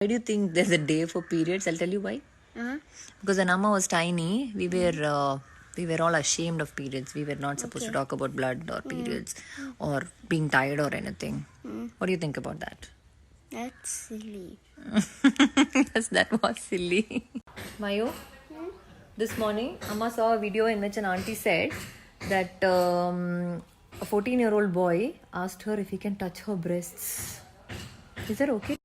Why do you think there's a day for periods? I'll tell you why. Because when Amma was tiny, we were all ashamed of periods. We were not supposed to talk about blood or periods or being tired or anything. What do you think about that? That's silly. Yes, that was silly. Mayo, this morning, Amma saw a video in which an auntie said that a 14-year-old boy asked her if he can touch her breasts. Is that okay?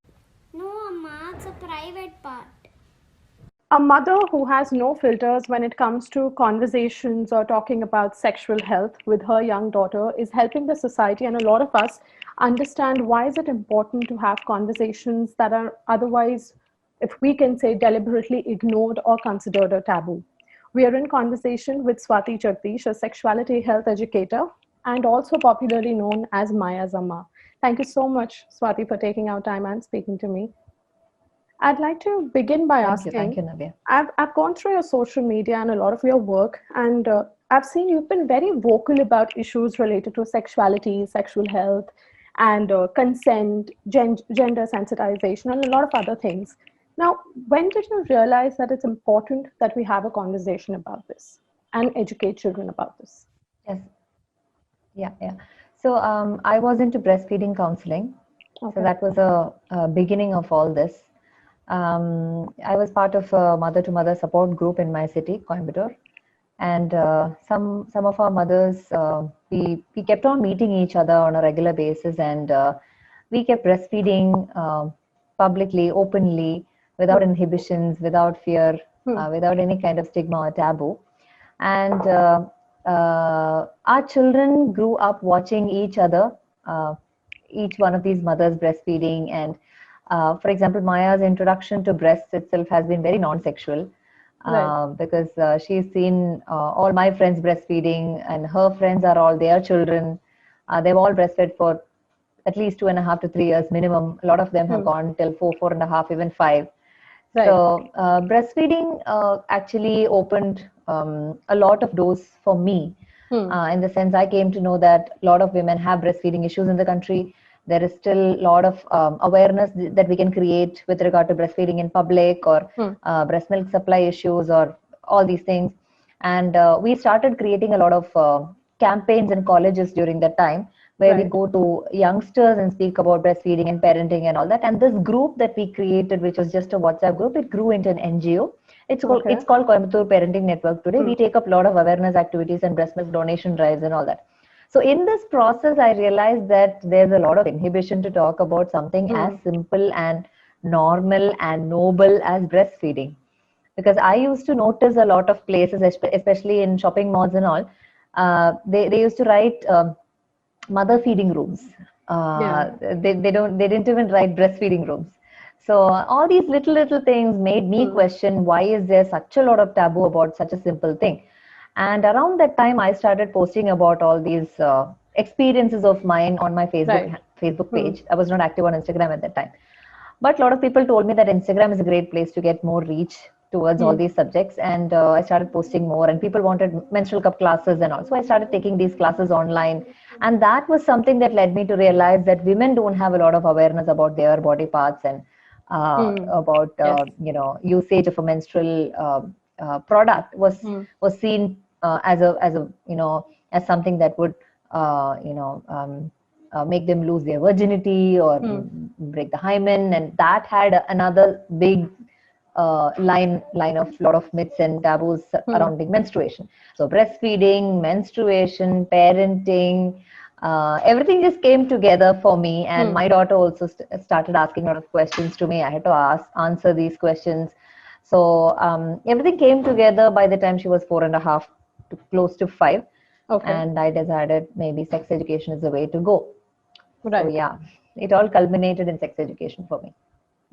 No, Amma, it's a private part. A mother who has no filters when it comes to conversations or talking about sexual health with her young daughter is helping the society and a lot of us understand why is it important to have conversations that are otherwise, if we can say, deliberately ignored or considered a taboo. We are in conversation with Swati Jagdish, a sexuality health educator and also popularly known as Maya Zamma. Thank you so much, Swati, for taking our time and speaking to me. I'd like to begin by Thank you, asking, Navya. I've gone through your social media and a lot of your work, and I've seen you've been very vocal about issues related to sexuality, sexual health, and consent, gender sensitization, and a lot of other things. Now, when did you realize that it's important that we have a conversation about this and educate children about this? Yes. Yeah. So I was into breastfeeding counseling. Okay. So that was a beginning of all this. I was part of a mother-to-mother support group in my city, Coimbatore, and some of our mothers we kept on meeting each other on a regular basis, and we kept breastfeeding publicly, openly, without inhibitions, without fear, without any kind of stigma or taboo. And our children grew up watching each other, each one of these mothers breastfeeding. And for example, Maya's introduction to breasts itself has been very non-sexual. Right. Because she's seen all my friends breastfeeding, and her friends are all their children. They've all breastfed for at least 2.5 to 3 years minimum. A lot of them have gone till 4.5, even 5. Right. So breastfeeding actually opened a lot of doors for me. In the sense, I came to know that a lot of women have breastfeeding issues in the country. There is still a lot of awareness that we can create with regard to breastfeeding in public, or breast milk supply issues, or all these things. And we started creating a lot of campaigns in colleges during that time, where we Right. go to youngsters and speak about breastfeeding and parenting and all that. And this group that we created, which was just a WhatsApp group, it grew into an NGO. Okay. It's called Coimbatore Parenting Network today. We take up a lot of awareness activities and breast milk donation drives and all that. So in this process, I realized that there's a lot of inhibition to talk about something as simple and normal and noble as breastfeeding. Because I used to notice a lot of places, especially in shopping malls and all, they used to write mother feeding rooms. They didn't even write breastfeeding rooms. So all these little things made me question, why is there such a lot of taboo about such a simple thing? And around that time, I started posting about all these experiences of mine on my Facebook page. I was not active on Instagram at that time. But a lot of people told me that Instagram is a great place to get more reach towards all these subjects. And I started posting more, and people wanted menstrual cup classes and all. So I started taking these classes online. And that was something that led me to realize that women don't have a lot of awareness about their body parts, and about usage of a menstrual product was seen as something that would make them lose their virginity, or break the hymen. And that had another big line of lot of myths and taboos surrounding menstruation. So breastfeeding, menstruation, parenting, everything just came together for me. And my daughter also started asking a lot of questions to me. I had to answer these questions. So everything came together by the time she was 4.5 to close to 5. Okay. And I decided maybe sex education is the way to go. Right. So yeah, it all culminated in sex education for me.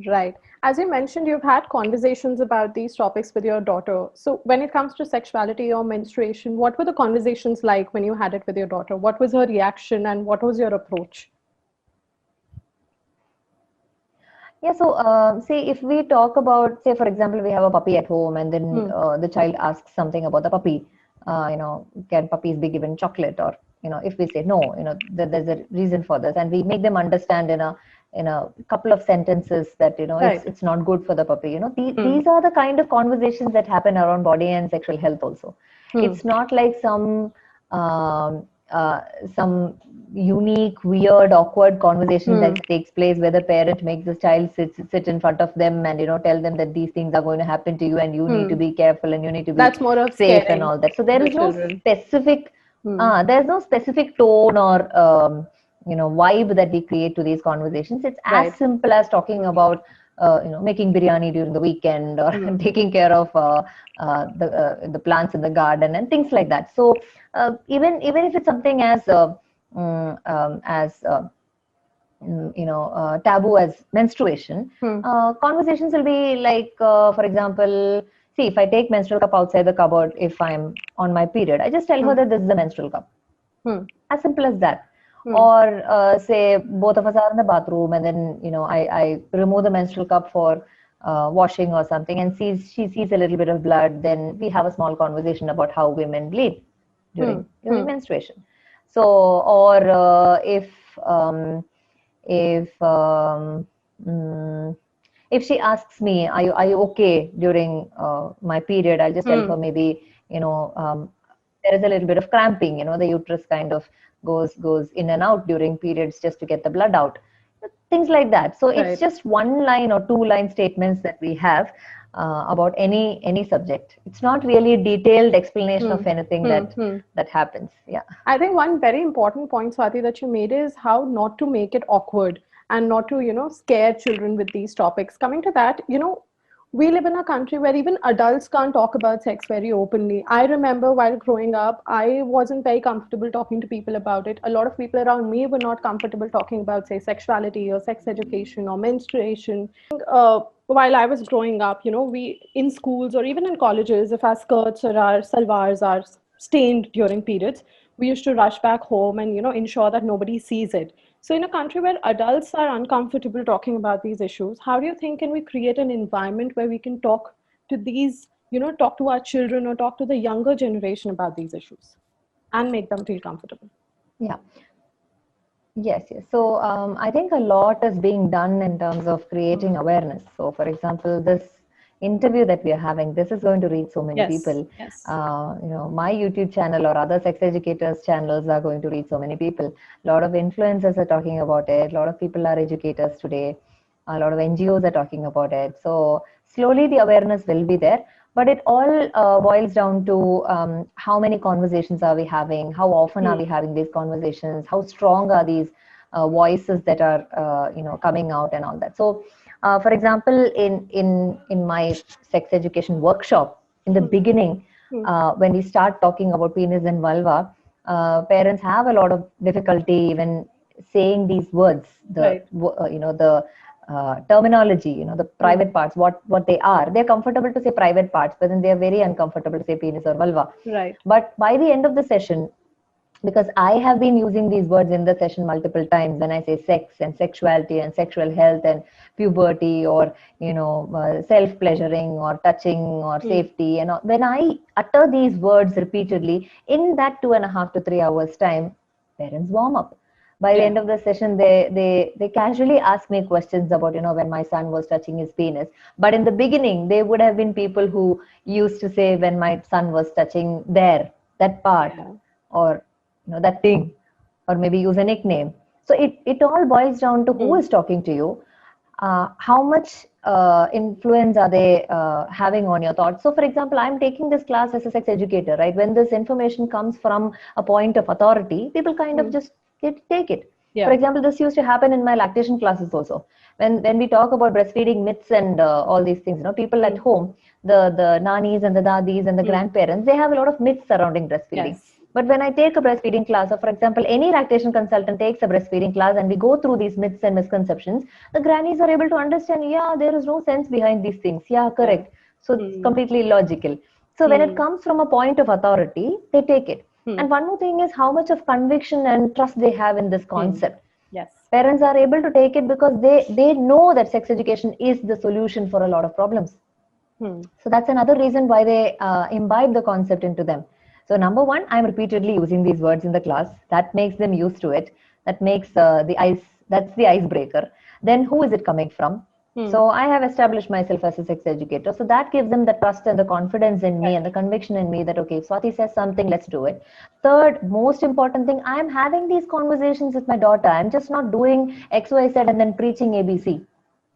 Right. As you mentioned, you've had conversations about these topics with your daughter. So when it comes to sexuality or menstruation, what were the conversations like when you had it with your daughter? What was her reaction and what was your approach? Yeah, so say if we talk about, say for example, we have a puppy at home, and then the child asks something about the puppy. Can puppies be given chocolate, or if we say no, that there's a reason for this, and we make them understand in a couple of sentences that Right. it's not good for the puppy. These are the kind of conversations that happen around body and sexual health also. It's not like um, uh, some unique, weird, awkward conversation that takes place where the parent makes the child sit in front of them and tell them that these things are going to happen to you and you need to be careful and you need to be That's more of safe and scaring all that. So there the is no children. specific there's no specific tone or vibe that we create to these conversations. It's as Right. simple as talking about making biryani during the weekend or taking care of the plants in the garden and things like that. So even if it's something as taboo as menstruation, conversations will be like, for example, see, if I take menstrual cup outside the cupboard, if I'm on my period, I just tell her that this is a menstrual cup. As simple as that. Or say both of us are in the bathroom and then I remove the menstrual cup for washing or something, and she sees a little bit of blood, then we have a small conversation about how women bleed during menstruation. So, or if if she asks me, are you okay during my period, I'll just tell her maybe there is a little bit of cramping, the uterus kind of goes in and out during periods just to get the blood out, things like that. So Right. it's just one line or two line statements that we have about any subject. It's not really a detailed explanation of anything that happens. Yeah. I think one very important point, Swati, that you made is how not to make it awkward and not to, scare children with these topics. Coming to that, we live in a country where even adults can't talk about sex very openly. I remember while growing up, I wasn't very comfortable talking to people about it. A lot of people around me were not comfortable talking about, say, sexuality or sex education or menstruation. While I was growing up, we in schools or even in colleges, if our skirts or our salwars are stained during periods, we used to rush back home and ensure that nobody sees it. So in a country where adults are uncomfortable talking about these issues, how do you think can we create an environment where we can talk to these, talk to our children or talk to the younger generation about these issues and make them feel comfortable? Yeah. Yes. So I think a lot is being done in terms of creating awareness. So, for example, this interview that we are having, this is going to reach so many people. Yes. My YouTube channel or other sex educators channels are going to reach so many people. A lot of influencers are talking about it. A lot of people are educators today. A lot of NGOs are talking about it. So slowly the awareness will be there. But it all boils down to how many conversations are we having? How often are we having these conversations? How strong are these voices that are coming out and all that? So, for example, in my sex education workshop, in the beginning, when we start talking about penis and vulva, parents have a lot of difficulty even saying these words. Right. The terminology, the private parts, what they are. They're comfortable to say private parts, but then they're very uncomfortable to say penis or vulva. Right. But by the end of the session, because I have been using these words in the session multiple times when I say sex and sexuality and sexual health and puberty or self-pleasuring or touching or safety, and when I utter these words repeatedly in that 2.5 to 3 hours time, parents warm up. By the end of the session, they casually ask me questions about when my son was touching his penis. But in the beginning, they would have been people who used to say when my son was touching that part, or that thing, or maybe use a nickname. So it all boils down to who is talking to you, how much influence are they having on your thoughts. So for example, I'm taking this class as a sex educator, right? When this information comes from a point of authority, people kind of just take it. For example, this used to happen in my lactation classes also. When we talk about breastfeeding myths and all these things, people at home, the nannies and the dadis and the grandparents, they have a lot of myths surrounding breastfeeding. Yes. But when I take a breastfeeding class, or for example, any lactation consultant takes a breastfeeding class and we go through these myths and misconceptions, the grannies are able to understand, there is no sense behind these things. Yeah, correct. So it's completely logical. So when it comes from a point of authority, they take it. And one more thing is how much of conviction and trust they have in this concept. Yes. Parents are able to take it because they know that sex education is the solution for a lot of problems. So that's another reason why they imbibe the concept into them. So number one, I'm repeatedly using these words in the class. That makes them used to it. That makes that's the icebreaker. Then who is it coming from? So I have established myself as a sex educator. So that gives them the trust and the confidence in me and the conviction in me that, okay, if Swati says something, let's do it. Third, most important thing, I'm having these conversations with my daughter. I'm just not doing X, Y, Z and then preaching ABC.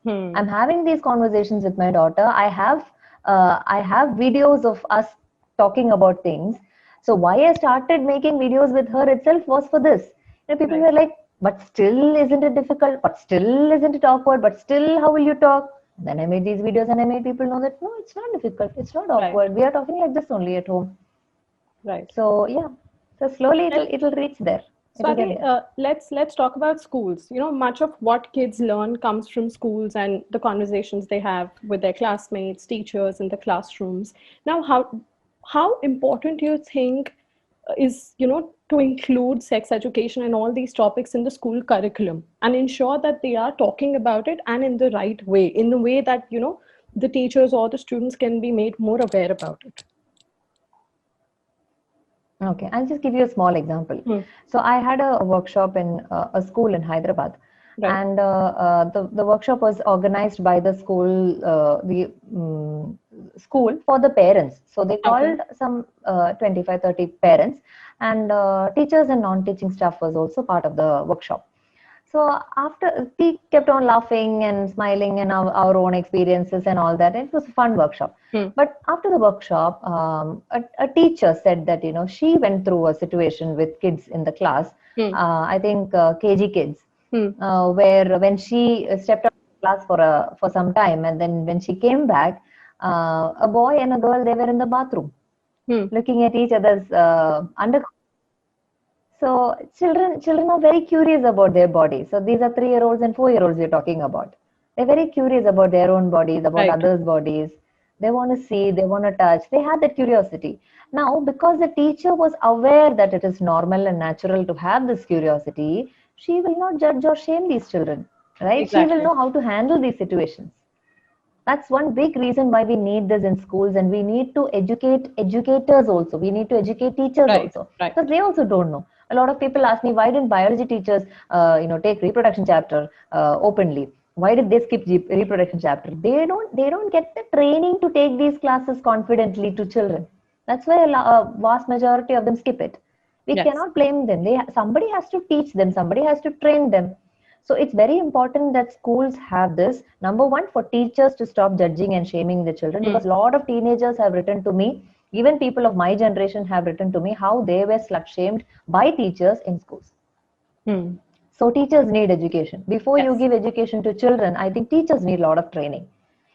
I'm having these conversations with my daughter. I have videos of us talking about things. So why I started making videos with her itself was for this. People were like, but still isn't it difficult? But still isn't it awkward? But still, how will you talk? And then I made these videos and I made people know that no, it's not difficult. It's not awkward. We are talking like this only at home. Right. So yeah. So slowly it'll reach there. Swati, let's talk about schools. Much of what kids learn comes from schools and the conversations they have with their classmates, teachers in the classrooms. Now, how important do you think is to include sex education and all these topics in the school curriculum and ensure that they are talking about it and in the right way, in the way that the teachers or the students can be made more aware about it? Okay, I'll just give you a small example. So I had a workshop in a school in Hyderabad, and the workshop was organized by the school, school for the parents. So they called some 25-30 parents, and teachers and non-teaching staff was also part of the workshop. So after, we kept on laughing and smiling and our own experiences and all that. It was a fun workshop. But after the workshop, a teacher said that, she went through a situation with kids in the class, I think KG kids, where when she stepped out of class for some time, and then when she came back, a boy and a girl, they were in the bathroom, looking at each other's undergarments. So children are very curious about their body. So these are 3-year-olds and 4-year-olds we're talking about. They're very curious about their own bodies, about others' bodies. They want to see, they want to touch. They have that curiosity. Now, because the teacher was aware that it is normal and natural to have this curiosity, she will not judge or shame these children, right? Exactly. She will know how to handle these situations. That's one big reason why we need this in schools, and we need to educate educators also. We need to educate teachers also, because they also don't know. A lot of people ask me, why didn't biology teachers, take reproduction chapter openly? Why did they skip reproduction chapter? They don't get the training to take these classes confidently to children. That's why a vast majority of them skip it. We cannot blame them. Somebody has to teach them. Somebody has to train them. So it's very important that schools have this. Number one, for teachers to stop judging and shaming the children, because a lot of teenagers have written to me, even people of my generation have written to me how they were slut shamed by teachers in schools. So teachers need education. Before you give education to children, I think teachers need a lot of training.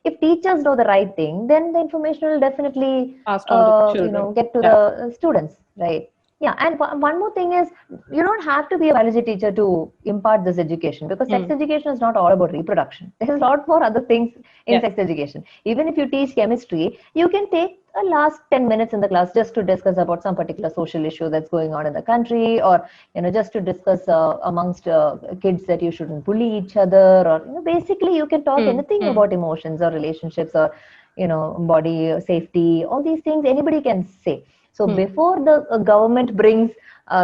If teachers know the right thing, then the information will definitely get to the students, right? Yeah, and one more thing is, you don't have to be a biology teacher to impart this education, because sex education is not all about reproduction. There's a lot more other things in sex education. Even if you teach chemistry, you can take a last 10 minutes in the class just to discuss about some particular social issue that's going on in the country, or just to discuss amongst kids that you shouldn't bully each other, or basically you can talk anything about emotions or relationships or body safety. All these things anybody can say. So before the government brings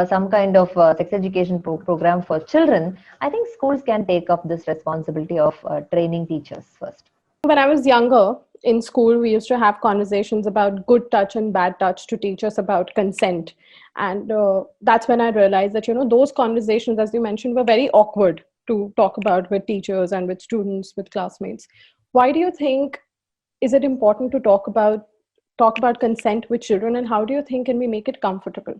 some kind of sex education program for children, I think schools can take up this responsibility of training teachers first. When I was younger, in school, we used to have conversations about good touch and bad touch to teach us about consent. And that's when I realized that, those conversations, as you mentioned, were very awkward to talk about with teachers and with students, with classmates. Why do you think is it important to talk about consent with children, and how do you think can we make it comfortable?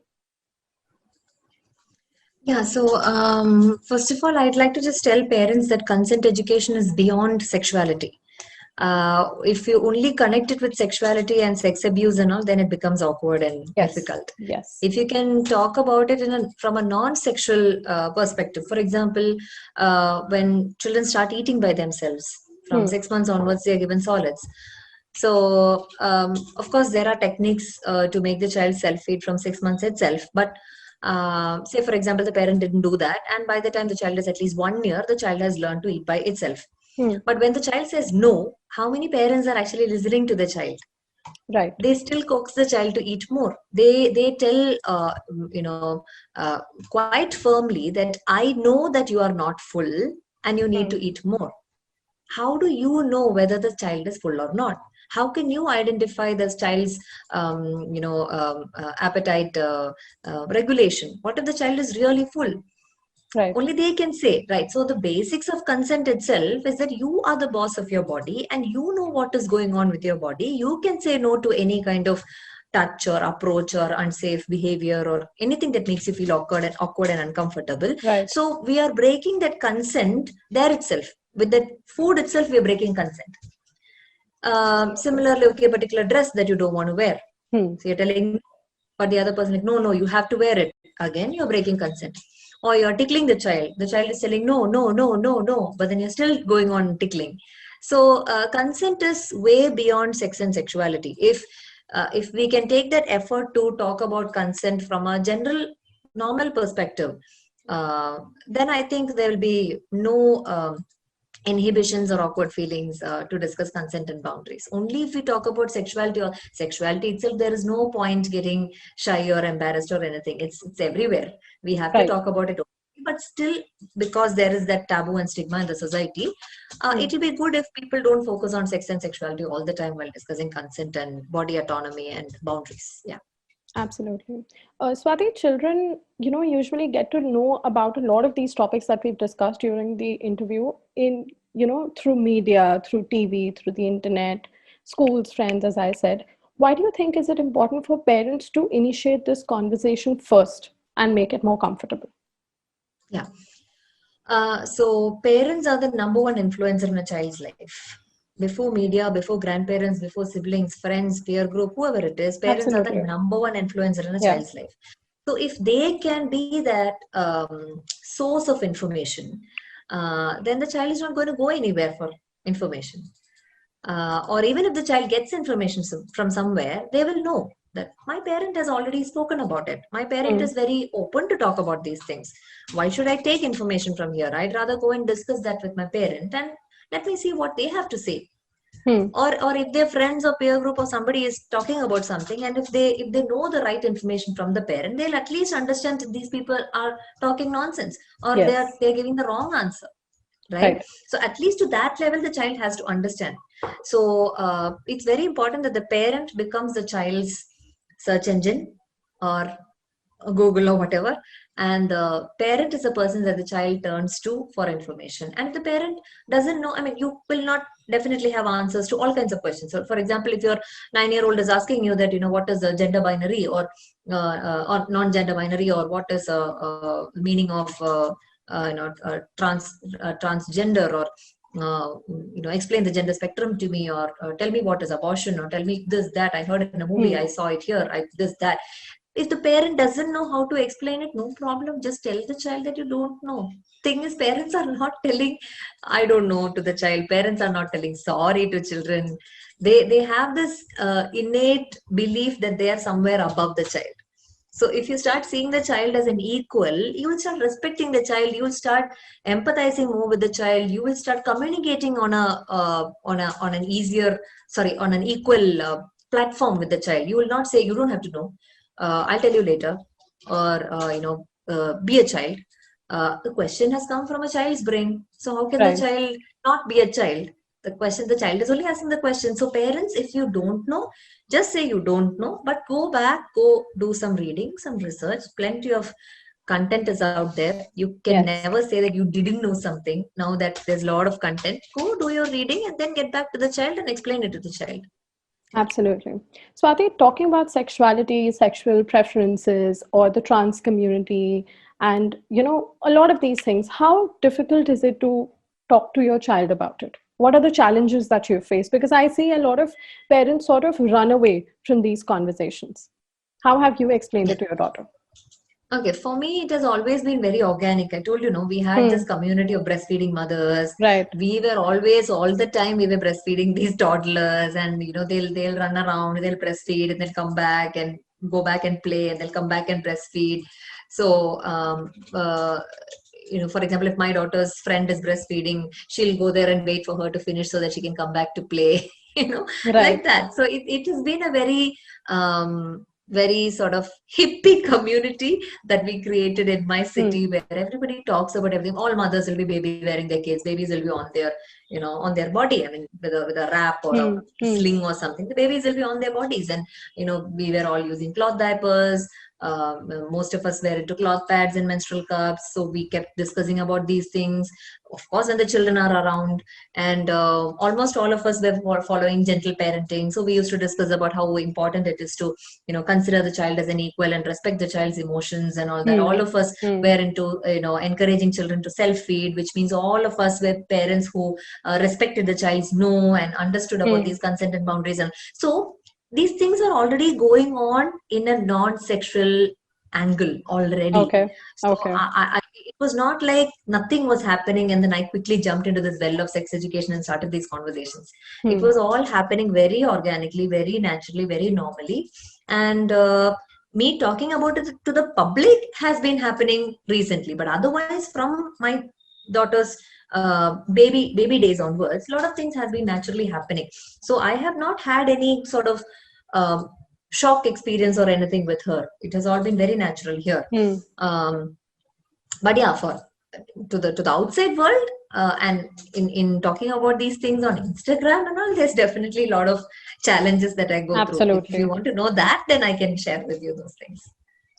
Yeah, so first of all, I'd like to just tell parents that consent education is beyond sexuality. If you only connect it with sexuality and sex abuse and all, then it becomes awkward and difficult. Yes. If you can talk about it from a non-sexual perspective, for example, when children start eating by themselves, from 6 months onwards, they are given solids. So, of course, there are techniques to make the child self-feed from 6 months itself. But say, for example, the parent didn't do that. And by the time the child is at least 1 year, the child has learned to eat by itself. But when the child says no, how many parents are actually listening to the child? Right. they still coax the child to eat more. They tell uh, quite firmly that I know that you are not full and you need to eat more. How do you know whether the child is full or not? How can you identify the child's appetite regulation? What if the child is really full? Right. Only they can say, right? So the basics of consent itself is that you are the boss of your body and you know what is going on with your body. You can say no to any kind of touch or approach or unsafe behavior or anything that makes you feel awkward and uncomfortable. Right. So we are breaking that consent there itself. With that food itself, we are breaking consent. Similarly, okay, particular dress that you don't want to wear. So you're telling, but the other person like, no, you have to wear it. Again, you're breaking consent. Or you're tickling the child. The child is telling, no, but then you're still going on tickling. So consent is way beyond sex and sexuality. If we can take that effort to talk about consent from a general, normal perspective, then I think there will be no inhibitions or awkward feelings to discuss consent and boundaries. Only if we talk about sexuality or sexuality itself, there is no point getting shy or embarrassed or anything. It's everywhere. We have to Right. talk about it. But still, because there is that taboo and stigma in the society, it will be good if people don't focus on sex and sexuality all the time while discussing consent and body autonomy and boundaries. Yeah. Absolutely. Swati, children, usually get to know about a lot of these topics that we've discussed during the interview through media, through TV, through the internet, schools, friends, as I said. Why do you think is it important for parents to initiate this conversation first and make it more comfortable? Yeah. So parents are the number one influencer in a child's life. Before media, before grandparents, before siblings, friends, peer group, whoever it is, parents are the Absolutely. number one influencer in a Yeah. child's life. So if they can be that source of information, then the child is not going to go anywhere for information. Or even if the child gets information from somewhere, they will know that my parent has already spoken about it. My parent is very open to talk about these things. Why should I take information from here? I'd rather go and discuss that with my parent and let me see what they have to say. Or if their friends or peer group or somebody is talking about something, and if they know the right information from the parent, they'll at least understand that these people are talking nonsense or Yes. they're giving the wrong answer. Right? So at least to that level the child has to understand. So it's very important that the parent becomes the child's search engine or Google or whatever, and the parent is the person that the child turns to for information. And if the parent doesn't know, I mean, you will not definitely have answers to all kinds of questions. So for example, if your 9-year-old is asking you that, what is a gender binary or non-gender binary, or what is a meaning of transgender, or explain the gender spectrum to me, or tell me what is abortion, or tell me this, that, I heard it in a movie, I saw it here, this, that. If the parent doesn't know how to explain it, no problem, just tell the child that you don't know. Thing is, parents are not telling I don't know to the child. Parents are not telling sorry to children. They have this innate belief that they are somewhere above the child. So if you start seeing the child as an equal, you will start respecting the child. You will start empathizing more with the child. You will start communicating on an equal platform with the child. You will not say you don't have to know. I'll tell you later, or be a child. The question has come from a child's brain. So how can the child not be a child? The child is only asking the question. So parents, if you don't know, just say you don't know, but go do some reading, some research. Plenty of content is out there. You can never say that you didn't know something. Now that there's a lot of content, go do your reading and then get back to the child and explain it to the child. Absolutely. Swati, talking about sexuality, sexual preferences, or the trans community, and a lot of these things, how difficult is it to talk to your child about it? What are the challenges that you face? Because I see a lot of parents sort of run away from these conversations. How have you explained it to your daughter? Okay, for me, it has always been very organic. I told we had this community of breastfeeding mothers. Right. We were always, all the time, we were breastfeeding these toddlers, and they'll run around, they'll breastfeed, and they'll come back and go back and play, and they'll come back and breastfeed. So, for example, if my daughter's friend is breastfeeding, she'll go there and wait for her to finish so that she can come back to play. Right. like that. So it has been a very sort of hippie community that we created in my city, where everybody talks about everything. All mothers will be baby wearing their kids. Babies will be on their, on their body. I mean, with a wrap or a sling or something. The babies will be on their bodies, and we were all using cloth diapers. Most of us were into cloth pads and menstrual cups, so we kept discussing about these things. Of course, when the children are around, and almost all of us were following gentle parenting. So we used to discuss about how important it is to, consider the child as an equal and respect the child's emotions and all that. All of us were into, encouraging children to self-feed, which means all of us were parents who respected the child's no and understood about these consent and boundaries. And so these things are already going on in a non-sexual angle already. Okay. So Okay. it was not like nothing was happening and then I quickly jumped into this well of sex education and started these conversations. It was all happening very organically, very naturally, very normally. And me talking about it to the public has been happening recently. But otherwise, from my daughter's baby days onwards, a lot of things has been naturally happening. So I have not had any sort of shock experience or anything with her. It has all been very natural here. But yeah, to the outside world, and in talking about these things on Instagram and all, there's definitely a lot of challenges that I go through. If Absolutely. you want to know that, then I can share with you those things.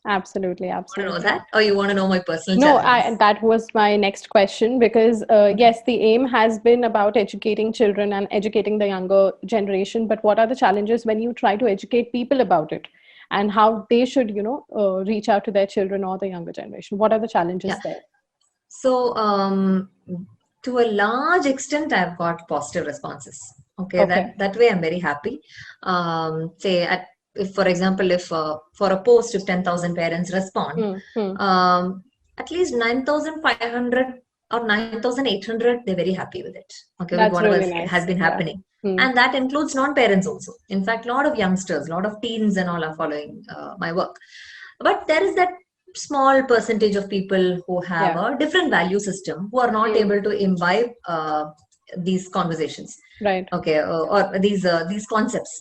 Absolutely. You want to know Absolutely. that, or you want to know my personal No, challenges? that was my next question, because yes, the aim has been about educating children and educating the younger generation. But what are the challenges when you try to educate people about it and how they should, reach out to their children or the younger generation? What are the challenges Yeah. there? So, to a large extent, I've got positive responses. Okay, Okay. that way I'm very happy. Say, if for example, if for a post, if 10,000 parents respond, at least 9,500 or 9,800, they're very happy with it. Okay, with That's whatever really nice. has been Yeah. happening. And that includes non-parents also. In fact, a lot of youngsters, a lot of teens and all are following my work. But there is that small percentage of people who have Yeah. a different value system, who are not able to imbibe these conversations, Right. okay, or these concepts.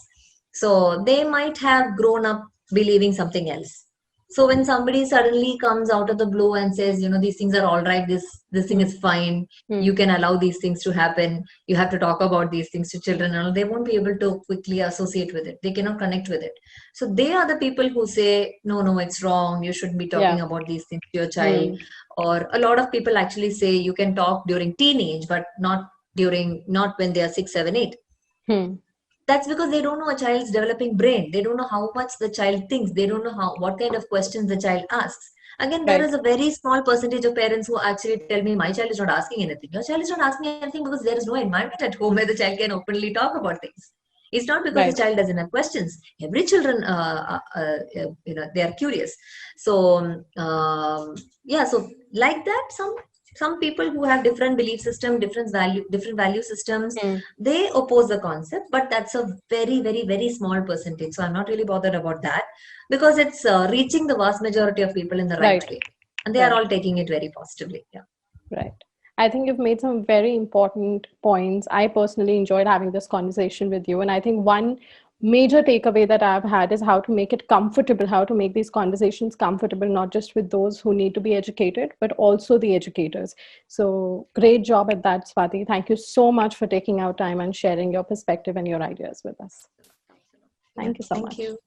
So they might have grown up believing something else. So when somebody suddenly comes out of the blue and says, these things are all right, this thing is fine, you can allow these things to happen, you have to talk about these things to children, and all, they won't be able to quickly associate with it. They cannot connect with it. So they are the people who say, no, it's wrong, you shouldn't be talking Yeah. about these things to your child. Or a lot of people actually say you can talk during teenage, but not when they are 6, 7, 8. That's because they don't know a child's developing brain. They don't know how much the child thinks. They don't know what kind of questions the child asks. Again, there Right. is a very small percentage of parents who actually tell me, my child is not asking anything. Your child is not asking anything because there is no environment at home where the child can openly talk about things. It's not because Right. the child doesn't have questions. Every children, they are curious. So, yeah, so like that, some people who have different belief system, different value systems, they oppose the concept, but that's a very, very, very small percentage. So I'm not really bothered about that, because it's reaching the vast majority of people in the right Right. way, and they are Right. all taking it very positively. Yeah. Right. I think you've made some very important points. I personally enjoyed having this conversation with you. And I think one major takeaway that I've had is how to make it comfortable, how to make these conversations comfortable, not just with those who need to be educated, but also the educators. So great job at that, Swati. Thank you so much for taking out time and sharing your perspective and your ideas with us. Thank you so Thank much. you.